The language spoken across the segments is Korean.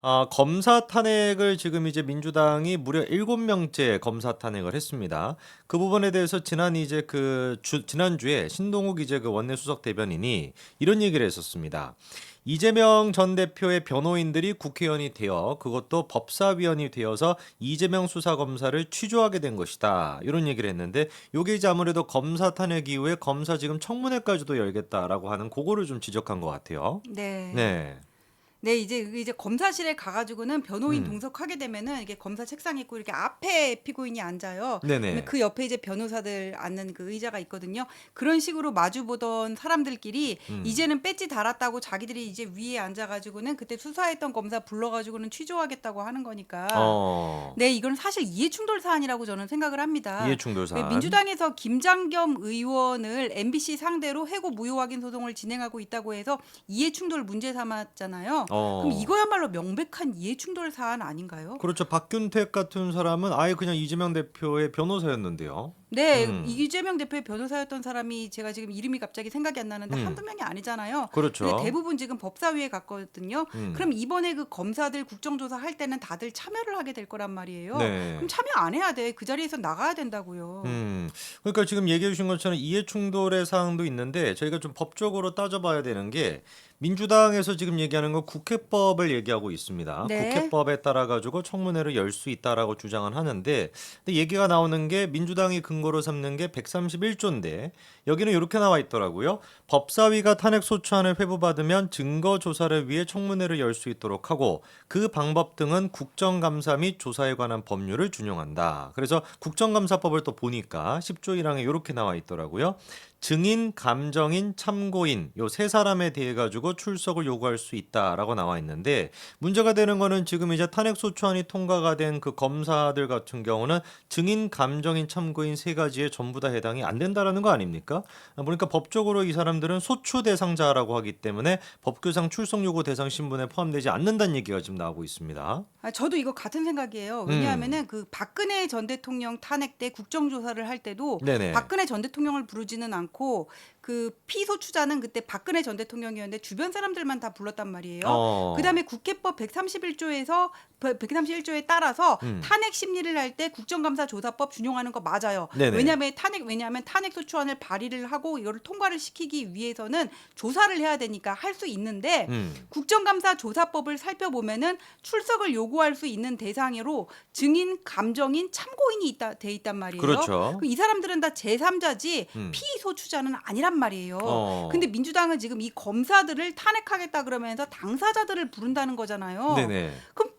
검사 탄핵을 지금 이제 민주당이 무려 7명째 검사 탄핵을 했습니다. 그 부분에 대해서 지난주에 신동욱 이제 그 원내 수석 대변인이 이런 얘기를 했었습니다. 이재명 전 대표의 변호인들이 국회의원이 되어 그것도 법사위원이 되어서 이재명 수사검사를 취조하게 된 것이다. 이런 얘기를 했는데 요게 이제 아무래도 검사 탄핵 이후에 검사 지금 청문회까지도 열겠다라고 하는 그거를 좀 지적한 것 같아요. 네. 네. 네, 이제 검사실에 가가지고는 변호인 음. 동석하게 되면은 이게 검사 책상에 있고 이렇게 앞에 피고인이 앉아요. 근데 네네. 그 옆에 이제 변호사들 앉는 그 의자가 있거든요. 그런 식으로 마주 보던 사람들끼리 음. 이제는 배지 달았다고 자기들이 이제 위에 앉아가지고는 그때 수사했던 검사 불러가지고는 취조하겠다고 하는 거니까. 어. 네, 이건 사실 이해충돌 사안이라고 저는 생각을 합니다. 이해충돌 왜 사안. 민주당에서 김장겸 의원을 MBC 상대로 해고 무효 확인 소송을 진행하고 있다고 해서 이해충돌 문제 삼았잖아요. 그럼 어. 이거야말로 명백한 이해충돌 사안 아닌가요? 그렇죠. 박균택 같은 사람은 아예 그냥 이재명 대표의 변호사였는데요. 네, 음. 이재명 대표의 변호사였던 사람이 제가 지금 이름이 갑자기 생각이 안 나는데 음. 한두 명이 아니잖아요. 근데 그렇죠. 대부분 지금 법사위에 갔거든요. 음. 그럼 이번에 그 검사들 국정조사 할 때는 다들 참여를 하게 될 거란 말이에요. 그럼 네. 참여 안 해야 돼. 그 자리에서 나가야 된다고요. 음. 그러니까 지금 얘기해 주신 것처럼 이해 충돌의 사항도 있는데 저희가 좀 법적으로 따져봐야 되는 게 민주당에서 지금 얘기하는 건 국회법을 얘기하고 있습니다. 네. 국회법에 따라 가지고 청문회를 열 수 있다라고 주장은 하는데 근데 얘기가 나오는 게 민주당이 근거로 삼는 게 131조인데 여기는 이렇게 나와 있더라고요. 법사위가 탄핵 소추안을 회부받으면 증거 조사를 위해 청문회를 열 수 있도록 하고 그 방법 등은 국정감사 및 조사에 관한 법률을 준용한다. 그래서 국정감사법을 또 보니까 10조 1항에 이렇게 나와 있더라고요. 증인, 감정인, 참고인 요 세 사람에 대해 가지고 출석을 요구할 수 있다라고 나와 있는데 문제가 되는 거는 지금 이제 탄핵 소추안이 통과가 된 그 검사들 같은 경우는 증인, 감정인, 참고인 세 가지에 전부 다 해당이 안 된다라는 거 아닙니까? 보니까 법적으로 이 사람들은 소추 대상자라고 하기 때문에 법규상 출석 요구 대상 신분에 포함되지 않는다는 얘기가 지금 나오고 있습니다. 저도 이거 같은 생각이에요. 음. 왜냐하면은 그 박근혜 전 대통령 탄핵 때 국정조사를 할 때도 네네. 박근혜 전 대통령을 부르지는 않고 그 피소추자는 그때 박근혜 전 대통령이었는데 주변 사람들만 다 불렀단 말이에요. 어. 그다음에 국회법 131조에서 131조에 따라서 음. 탄핵 심리를 할 때 국정감사 조사법 준용하는 거 맞아요. 네네. 왜냐하면 탄핵 소추안을 발의를 하고 이거를 통과를 시키기 위해서는 조사를 해야 되니까 할 수 있는데 음. 국정감사 조사법을 살펴보면은 출석을 요구할 수 있는 대상으로 증인, 감정인, 참고인이 돼 있단 말이에요. 그렇죠. 이 사람들은 다 제3자지 음. 피소추자는 아니란 말이에요. 근데 어. 민주당은 지금 이 검사들을 탄핵하겠다 그러면서 당사자들을 부른다는 거잖아요. 네네. 그럼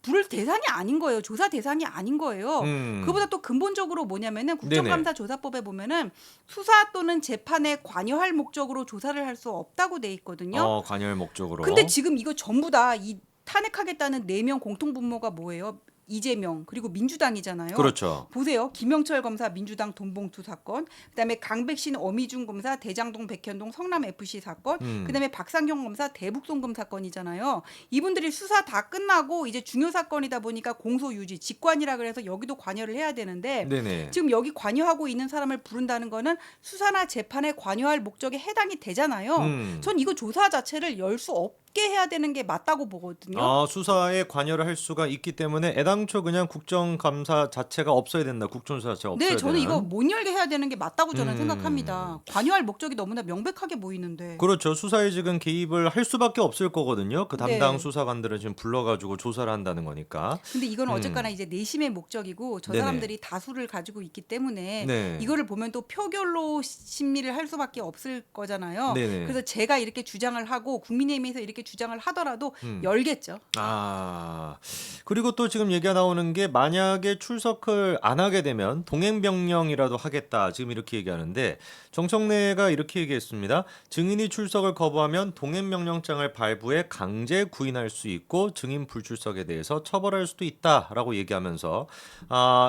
부를 대상이 아닌 거예요. 조사 대상이 아닌 거예요. 그보다 음. 또 근본적으로 뭐냐면은 네네. 국정감사 조사법에 보면은 수사 또는 재판에 관여할 목적으로 조사를 할 수 없다고 돼 있거든요. 관여의 근데 목적으로. 지금 이거 전부 다 이 탄핵하겠다는 4명 공통분모가 뭐예요? 이재명 그리고 민주당이잖아요. 그렇죠. 보세요. 김영철 검사 민주당 돈봉투 사건, 그다음에 강백신 어미중 검사 대장동 백현동 성남 FC 사건, 음. 그다음에 박상경 검사 대북송금 사건이잖아요. 이분들이 수사 다 끝나고 이제 중요 사건이다 보니까 공소 유지, 직관이라 그래서 여기도 관여를 해야 되는데 네네. 지금 여기 관여하고 있는 사람을 부른다는 거는 수사나 재판에 관여할 목적에 해당이 되잖아요. 음. 전 이거 조사 자체를 열 수 없게 해야 되는 게 맞다고 보거든요. 수사에 관여를 할 수가 있기 때문에 애당초 그냥 국정감사 자체가 없어야 된다. 국정조사 자체가 네, 없어야 저는 이거 되는. 못 열게 해야 되는 게 맞다고 저는 음. 생각합니다. 관여할 목적이 너무나 명백하게 보이는데. 그렇죠. 수사에 지금 개입을 할 수밖에 없을 거거든요. 그 담당 네. 수사관들을 지금 불러 가지고 조사를 한다는 거니까. 근데 이건 어쨌거나 음. 이제 내심의 목적이고 저 네네. 사람들이 다수를 가지고 있기 때문에 네. 이거를 보면 또 표결로 심리를 할 수밖에 없을 거잖아요. 네네. 그래서 제가 이렇게 주장을 하고 국민의힘에서 이렇게 주장을 하더라도 음. 열겠죠. 아. 그리고 또 지금 얘기가 나오는 게 만약에 출석을 안 하게 되면 동행명령이라도 하겠다. 지금 이렇게 얘기하는데 정청래가 이렇게 얘기했습니다. 증인이 출석을 거부하면 동행명령장을 발부해 강제 구인할 수 있고 증인 불출석에 대해서 처벌할 수도 있다라고 얘기하면서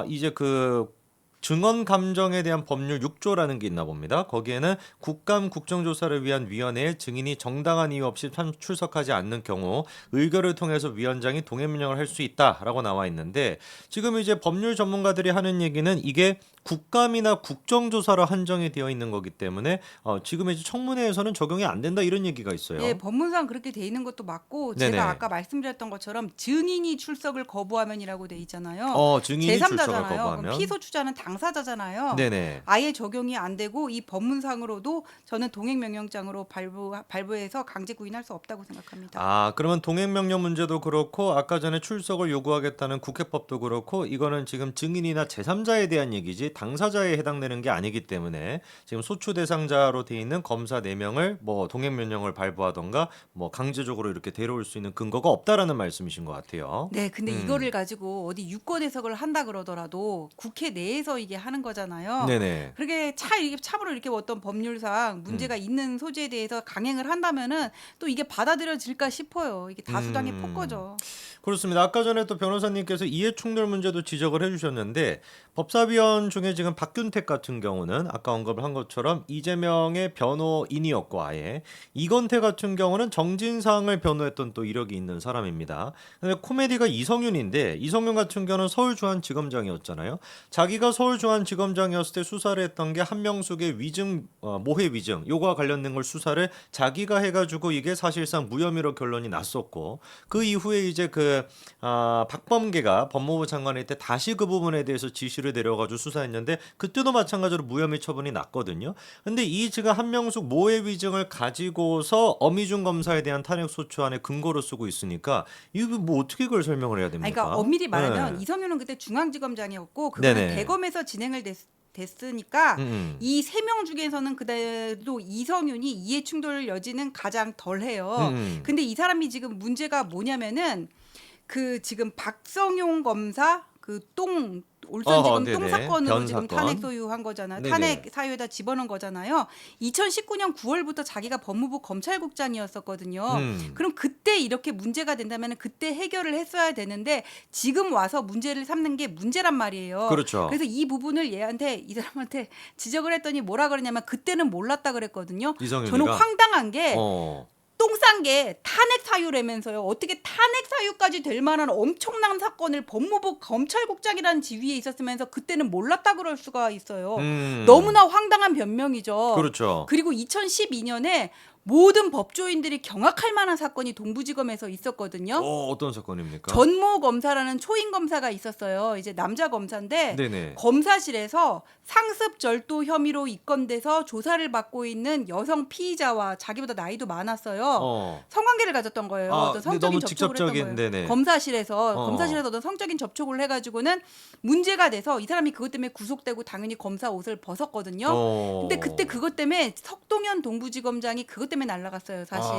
이제 그 증언 감정에 대한 법률 6조라는 게 있나 봅니다. 거기에는 국감 국정조사를 위한 위원회에 증인이 정당한 이유 없이 출석하지 않는 경우 의결을 통해서 위원장이 동행명령을 할 수 있다라고 나와 있는데 지금 이제 법률 전문가들이 하는 얘기는 이게 국감이나 국정조사로 한정이 되어 있는 거기 때문에 지금 이제 청문회에서는 적용이 안 된다 이런 얘기가 있어요. 네, 법문상 그렇게 돼 있는 것도 맞고 네네. 제가 아까 말씀드렸던 것처럼 증인이 출석을 거부하면이라고 돼 있잖아요. 증인이 출석을 제3자잖아요. 그럼 거부하면 피소추자는 당사자잖아요. 네네. 아예 적용이 안 되고 이 법문상으로도 저는 동행명령장으로 발부해서 강제 구인할 수 없다고 생각합니다. 그러면 동행명령 문제도 그렇고 아까 전에 출석을 요구하겠다는 국회법도 그렇고 이거는 지금 증인이나 제3자에 대한 얘기지 당사자에 해당되는 게 아니기 때문에 지금 소추 대상자로 돼 있는 검사 4명을 뭐 동행명령을 발부하던가 뭐 강제적으로 이렇게 데려올 수 있는 근거가 없다라는 말씀이신 것 같아요. 네, 근데 이거를 가지고 어디 유권 해석을 한다 그러더라도 국회 내에서 이게 하는 거잖아요. 네네. 그렇게 이게 참으로 이렇게 어떤 법률상 문제가 있는 소지에 대해서 강행을 한다면은 또 이게 받아들여질까 싶어요. 이게 다수당의 폭거죠. 그렇습니다. 아까 전에 또 변호사님께서 이해충돌 문제도 지적을 해주셨는데 법사위원 중에 지금 박균택 같은 경우는 아까 언급을 한 것처럼 이재명의 변호인이었고 아예 이건태 같은 경우는 정진상을 변호했던 또 이력이 있는 사람입니다. 근데 코미디가 이성윤인데 이성윤 같은 경우는 서울중앙지검장이었잖아요. 자기가 서울중앙지검장이었을 때 수사를 했던 게 한명숙의 위증 모해 위증 요거와 관련된 걸 수사를 자기가 해가지고 이게 사실상 무혐의로 결론이 났었고 그 이후에 이제 박범계가 법무부 장관일 때 다시 그 부분에 대해서 지시를 내려가지고 수사했는데 그때도 마찬가지로 무혐의 처분이 났거든요. 근데 이 지금 한명숙 모해 위증을 가지고서 엄희중 검사에 대한 탄핵 소추안의 근거로 쓰고 있으니까 이거 뭐 어떻게 그걸 설명을 해야 됩니까? 그러니까 엄밀히 말하면 네. 이성윤은 그때 중앙지검장이었고 그거는 네네. 대검에서 진행을 됐으니까 음. 이 3명 중에서는 그래도 이성윤이 이해충돌 여지는 가장 덜해요. 음. 근데 이 사람이 지금 문제가 뭐냐면은 그 지금 박성용 검사 울산지검 네네. 똥 사건으로 변 지금 사건. 탄핵 소유한 거잖아요. 네네. 탄핵 사유에다 집어넣은 거잖아요. 2019년 9월부터 자기가 법무부 검찰국장이었었거든요. 그럼 그때 이렇게 문제가 된다면 그때 해결을 했어야 되는데 지금 와서 문제를 삼는 게 문제란 말이에요. 그렇죠. 그래서 이 부분을 이 사람한테 지적을 했더니 뭐라 그러냐면 그때는 몰랐다 그랬거든요. 이성윤이가? 저는 황당한 게 어. 똥 싼 게 탄핵 사유라면서요. 어떻게 탄핵 사유까지 될 만한 엄청난 사건을 법무부 검찰국장이라는 지위에 있었으면서 그때는 몰랐다 그럴 수가 있어요. 너무나 황당한 변명이죠. 그렇죠. 그리고 2012년에 모든 법조인들이 경악할 만한 사건이 동부지검에서 있었거든요. 어떤 사건입니까? 전모 검사라는 초임 검사가 있었어요. 이제 남자 검사인데 네네. 검사실에서 상습 절도 혐의로 입건돼서 조사를 받고 있는 여성 피의자와 자기보다 나이도 많았어요. 성관계를 가졌던 거예요. 어떤 근데 성적인 너무 접촉을 했던 직접적인, 거예요. 네네. 검사실에서 어떤 성적인 접촉을 해가지고는 문제가 돼서 이 사람이 그것 때문에 구속되고 당연히 검사 옷을 벗었거든요. 근데 그때 그것 때문에 석동현 동부지검장이 그것 때문에 날라갔어요, 사실.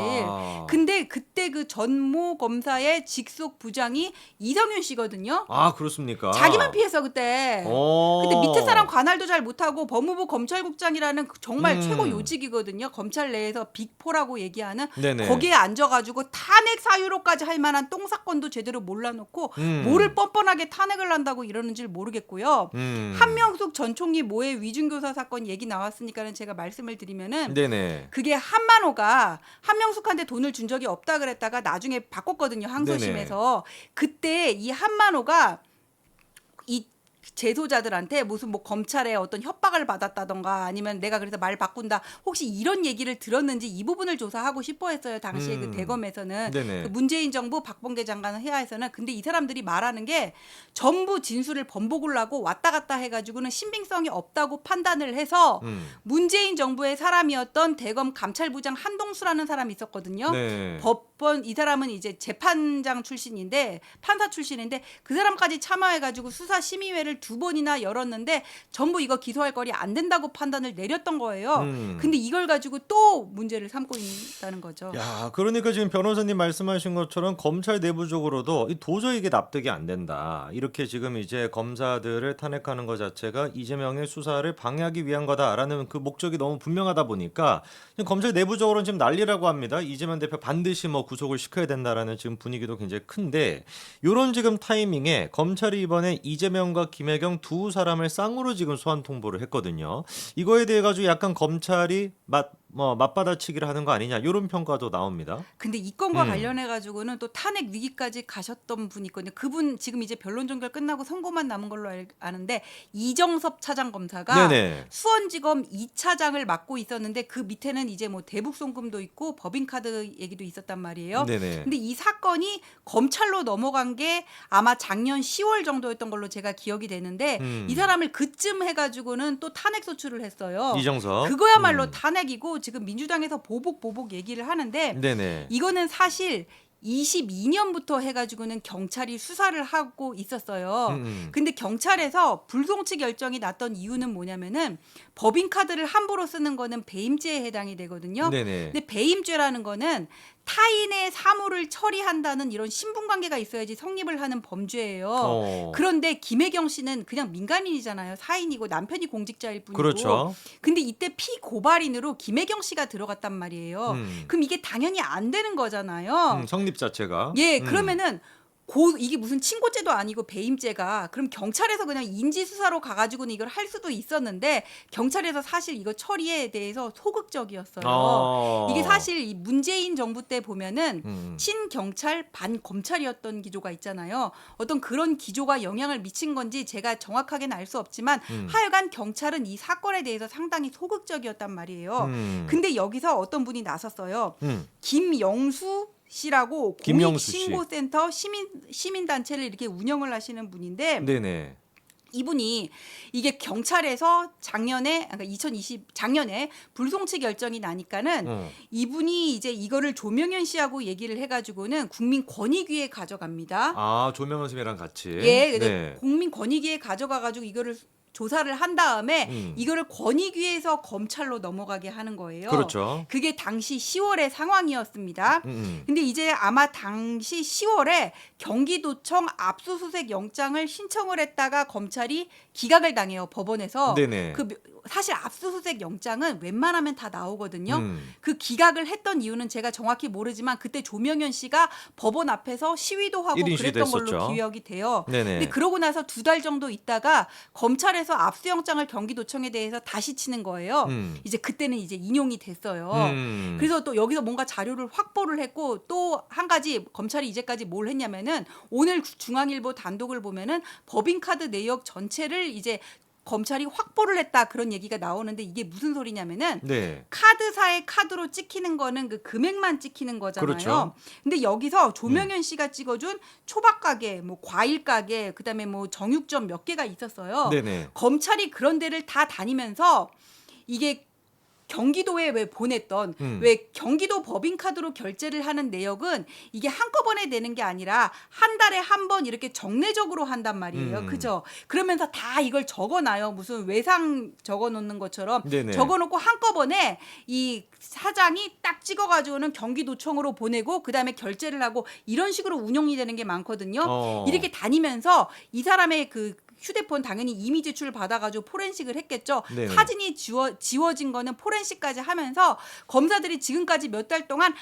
근데 그때 그 전모 검사의 직속 부장이 이성윤 씨거든요. 그렇습니까? 자기만 피했어 그때. 근데 밑에 사람 관할도 잘 못하고 법무부 검찰국장이라는 정말 최고 요직이거든요. 검찰 내에서 빅4라고 얘기하는 네네. 거기에 앉아가지고 탄핵 사유로까지 할 만한 똥 사건도 제대로 몰라놓고 뭐를 뻔뻔하게 탄핵을 한다고 이러는지 모르겠고요. 한명숙 전 총리 모해 위중교사 사건 얘기 나왔으니까는 제가 말씀을 드리면은 네네. 그게 한만호가 한명숙한테 돈을 준 적이 없다 그랬다가 나중에 바꿨거든요. 항소심에서. 그때 이 한만호가 이 재소자들한테 무슨 뭐 검찰에 어떤 협박을 받았다던가 아니면 내가 그래서 말 바꾼다 혹시 이런 얘기를 들었는지 이 부분을 조사하고 싶어 했어요. 당시에 그 대검에서는 그 문재인 정부 박범계 장관 해하에서는. 근데 이 사람들이 말하는 게 전부 진술을 번복을 하고 왔다 갔다 해가지고는 신빙성이 없다고 판단을 해서 문재인 정부의 사람이었던 대검 감찰부장 한동수라는 사람이 있었거든요. 네. 법원 이 사람은 이제 재판장 출신인데 판사 출신인데 그 사람까지 참여해가지고 수사심의회를 2번이나 열었는데 전부 이거 기소할 거리 안 된다고 판단을 내렸던 거예요. 근데 이걸 가지고 또 문제를 삼고 있다는 거죠. 야, 그러니까 지금 변호사님 말씀하신 것처럼 검찰 내부적으로도 도저히 이게 납득이 안 된다. 이렇게 지금 이제 검사들을 탄핵하는 것 자체가 이재명의 수사를 방해하기 위한 거다라는 그 목적이 너무 분명하다 보니까 지금 검찰 내부적으로는 지금 난리라고 합니다. 이재명 대표 반드시 뭐 구속을 시켜야 된다라는 지금 분위기도 굉장히 큰데 이런 지금 타이밍에 검찰이 이번에 이재명과 김혜경 두 사람을 쌍으로 지금 소환 통보를 했거든요. 이거에 대해 가지고 약간 검찰이 맞받아치기를 하는 거 아니냐 이런 평가도 나옵니다. 근데 이 건과 음. 관련해 가지고는 또 탄핵 위기까지 가셨던 분이 있거든요. 그분 지금 이제 변론 종결 끝나고 선고만 남은 걸로 아는데 이정섭 차장 검사가 네네. 수원지검 2차장을 맡고 있었는데 그 밑에는 이제 뭐 대북송금도 있고 법인카드 얘기도 있었단 말이에요. 네네. 근데 이 사건이 검찰로 넘어간 게 아마 작년 10월 정도였던 걸로 제가 기억이 되는데 이 사람을 그쯤 해가지고는 또 탄핵 소추를 했어요. 이정섭. 그거야말로 탄핵이고 지금 민주당에서 보복 얘기를 하는데 네네. 이거는 사실 22년부터 해가지고는 경찰이 수사를 하고 있었어요. 근데 경찰에서 불송치 결정이 났던 이유는 뭐냐면은 법인카드를 함부로 쓰는 거는 배임죄에 해당이 되거든요. 네네. 근데 배임죄라는 거는 타인의 사물을 처리한다는 이런 신분관계가 있어야지 성립을 하는 범죄예요. 그런데 김혜경 씨는 그냥 민간인이잖아요. 사인이고 남편이 공직자일 뿐이고. 그렇죠. 근데 이때 피고발인으로 김혜경 씨가 들어갔단 말이에요. 그럼 이게 당연히 안 되는 거잖아요. 성립 자체가. 예, 그러면은 이게 무슨 친고죄도 아니고 배임죄가 그럼 경찰에서 그냥 인지수사로 가가지고는 이걸 할 수도 있었는데 경찰에서 사실 이거 처리에 대해서 소극적이었어요. 이게 사실 이 문재인 정부 때 보면은 친경찰 반검찰이었던 기조가 있잖아요. 어떤 그런 기조가 영향을 미친 건지 제가 정확하게는 알 수 없지만 하여간 경찰은 이 사건에 대해서 상당히 소극적이었단 말이에요. 근데 여기서 어떤 분이 나섰어요. 김영수 씨라고 김영수 씨. 공익신고센터 시민단체를 이렇게 운영을 하시는 분인데 네네. 이분이 이게 경찰에서 작년에 작년에 불송치 결정이 나니까는 이분이 이제 이거를 조명현 씨하고 얘기를 해가지고는 국민권익위에 가져갑니다. 아, 조명원 선생님이랑 같이. 예, 근데 네. 국민권익위에 가져가가지고 이거를 조사를 한 다음에 이거를 권익위에서 검찰로 넘어가게 하는 거예요. 그렇죠. 그게 당시 10월의 상황이었습니다. 근데 이제 아마 당시 10월에 경기도청 압수수색 영장을 신청을 했다가 검찰이 기각을 당해요. 법원에서. 네네. 사실 압수수색 영장은 웬만하면 다 나오거든요. 그 기각을 했던 이유는 제가 정확히 모르지만 그때 조명현 씨가 법원 앞에서 시위도 하고 1인 그랬던 시위도 걸로 했었죠. 기억이 돼요. 네네. 근데 그러고 나서 2달 정도 있다가 검찰에서 압수영장을 경기도청에 대해서 다시 치는 거예요. 이제 그때는 이제 인용이 됐어요. 그래서 또 여기서 뭔가 자료를 확보를 했고 또 한 가지 검찰이 이제까지 뭘 했냐면은 오늘 중앙일보 단독을 보면은 법인카드 내역 전체를 이제 검찰이 확보를 했다 그런 얘기가 나오는데 이게 무슨 소리냐면은 네. 카드사의 카드로 찍히는 거는 그 금액만 찍히는 거잖아요. 그렇죠. 근데 여기서 조명현 씨가 찍어준 초밥 가게, 뭐 과일 가게, 그다음에 뭐 정육점 몇 개가 있었어요. 네네. 검찰이 그런 데를 다 다니면서 이게 경기도에 왜 보냈던 왜 경기도 법인카드로 결제를 하는 내역은 이게 한꺼번에 내는 게 아니라 한 달에 한 번 이렇게 정례적으로 한단 말이에요. 그죠? 그러면서 다 이걸 적어놔요. 무슨 외상 적어놓는 것처럼 네네. 적어놓고 한꺼번에 이 사장이 딱 찍어가지고는 경기도청으로 보내고 그다음에 결제를 하고 이런 식으로 운영이 되는 게 많거든요. 이렇게 다니면서 이 사람의 그 휴대폰 당연히 이미지 출 받아가지고 포렌식을 했겠죠. 네네. 사진이 지워진 거는 포렌식까지 하면서 검사들이 지금까지 몇 달 동안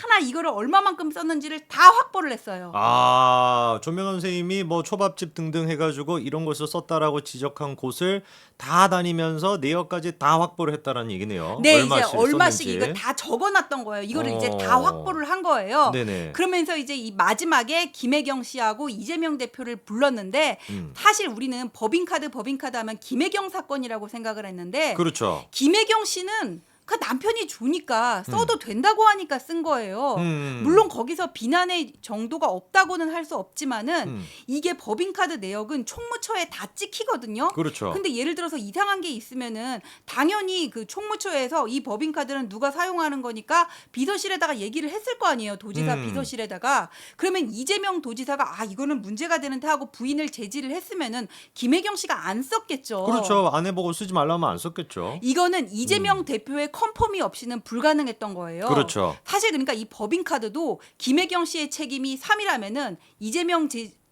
하나 이거를 얼마만큼 썼는지를 다 확보를 했어요. 아, 조명원 선생님이 뭐 초밥집 등등 해가지고 이런 곳을 썼다라고 지적한 곳을 다 다니면서 내역까지 다 확보를 했다라는 얘기네요. 네, 얼마씩 이제 얼마씩 썼는지. 이거 다 적어놨던 거예요. 이거를 이제 다 확보를 한 거예요. 네네. 그러면서 이제 이 마지막에 김혜경 씨하고 이재명 대표를 불렀는데 사실 우리는 법인카드 하면 김혜경 사건이라고 생각을 했는데 그렇죠. 김혜경 씨는 그 남편이 주니까 써도 된다고 하니까 쓴 거예요. 물론 거기서 비난의 정도가 없다고는 할 수 없지만은 이게 법인카드 내역은 총무처에 다 찍히거든요. 그렇죠. 근데 예를 들어서 이상한 게 있으면은 당연히 그 총무처에서 이 법인카드는 누가 사용하는 거니까 비서실에다가 얘기를 했을 거 아니에요. 도지사 비서실에다가. 그러면 이재명 도지사가 이거는 문제가 되는데 하고 부인을 제지를 했으면은 김혜경 씨가 안 썼겠죠. 그렇죠. 안 해보고 쓰지 말라면 안 썼겠죠. 이거는 이재명 대표의 컨펌이 없이는 불가능했던 거예요. 그렇죠. 사실 그러니까 이 법인카드도 김혜경 씨의 책임이 3이라면은 이재명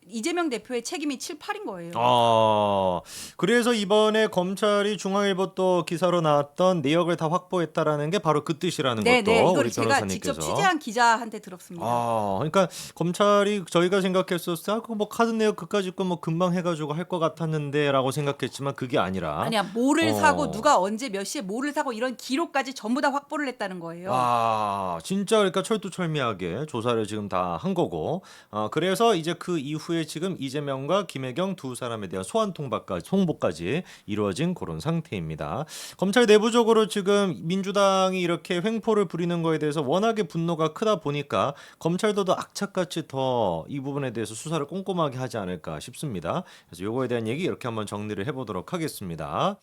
이재명 대표의 책임이 7, 8인 거예요. 아, 그래서 이번에 검찰이 중앙일보 또 기사로 나왔던 내역을 다 확보했다라는 게 바로 그 뜻이라는 네, 것도 네. 우리 이걸 제가 변호사님께서. 직접 취재한 기자한테 들었습니다. 아, 그러니까 검찰이 저희가 생각했었을 때 그거 뭐 카드 내역 그까짓 거 뭐 금방 해가지고 할 것 같았는데라고 생각했지만 그게 아니라. 아니야, 뭐를 사고 어. 누가 언제 몇 시에 뭐를 사고 이런 기록까지 전부 다 확보를 했다는 거예요. 아, 진짜 그러니까 철두철미하게 조사를 지금 다 한 거고, 그래서 이제 그 이후에 지금 이재명과 김혜경 두 사람에 대한 소환 통보까지 송보까지 이루어진 그런 상태입니다. 검찰 내부적으로 지금 민주당이 이렇게 횡포를 부리는 거에 대해서 워낙에 분노가 크다 보니까 검찰도 더 악착같이 더 이 부분에 대해서 수사를 꼼꼼하게 하지 않을까 싶습니다. 그래서 요거에 대한 얘기 이렇게 한번 정리를 해보도록 하겠습니다.